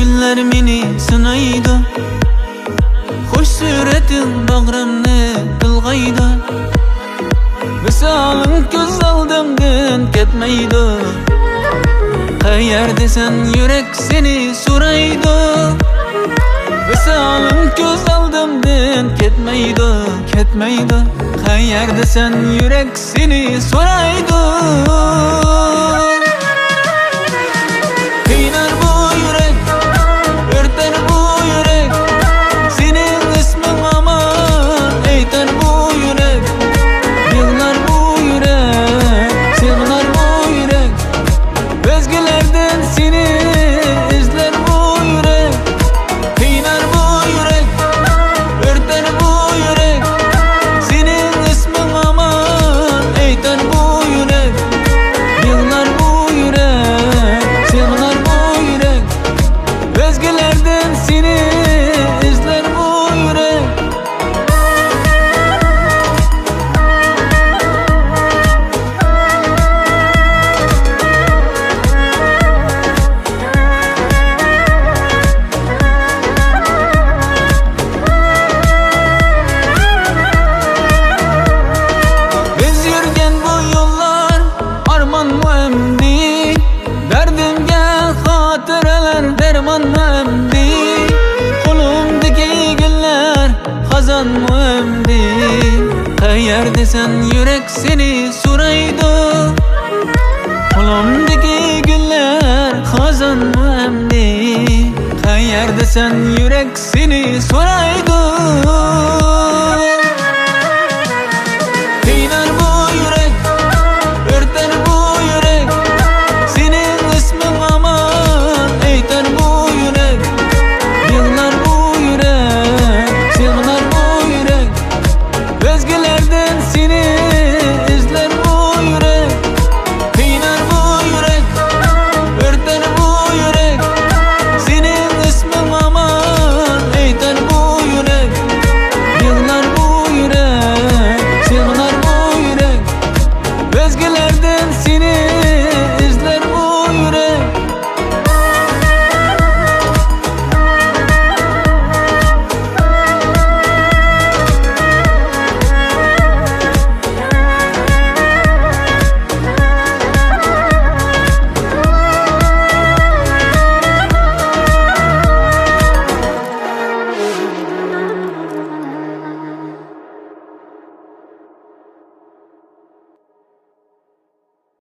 günler meni sınaydı. Hoş suretin bağrımni ilgaydı. Visalın göz aldımdan ketmeydi. Qayerda sen yürek seni soraydı. Visalın göz aldımdan ketmeydi. Qayerda sen yürek seni soraydı. Kıynar bu yürek, örter bu yürek. Senin ismin aman, eytar bu yürek. Yığlar bu yürek, sığınar bu yürek. Özgelerden seni izler bu yürek. Kıynar bu yürek, örter bu yürek. Senin ismin aman, eytar bu yürek. Yığlar bu yürek, sığınar bu yürek. Özgelerden seni izler bu yürek. Biz yürgen bu yollar arman mı emdi? Derdimge hatıralar derman mı emdi? Kolumdaki günler hazan mı emdi? Qayerda sen yürek seni soraydı. Kolumdaki günler hazan mı emdi? Qayerda sen yürek seni soraydı. Kıynar bu yürek, örter bu yürek. Senin ismin aman, eytar bu yürek. Yığlar bu yürek, sığınar bu yürek. Özgelerden seni izler bu yürek. Kıynar bu yürek, örter bu yürek. Senin ismin aman, eytar bu yürek. Yığlar bu yürek, sığınar bu yürek. Özgelerden seni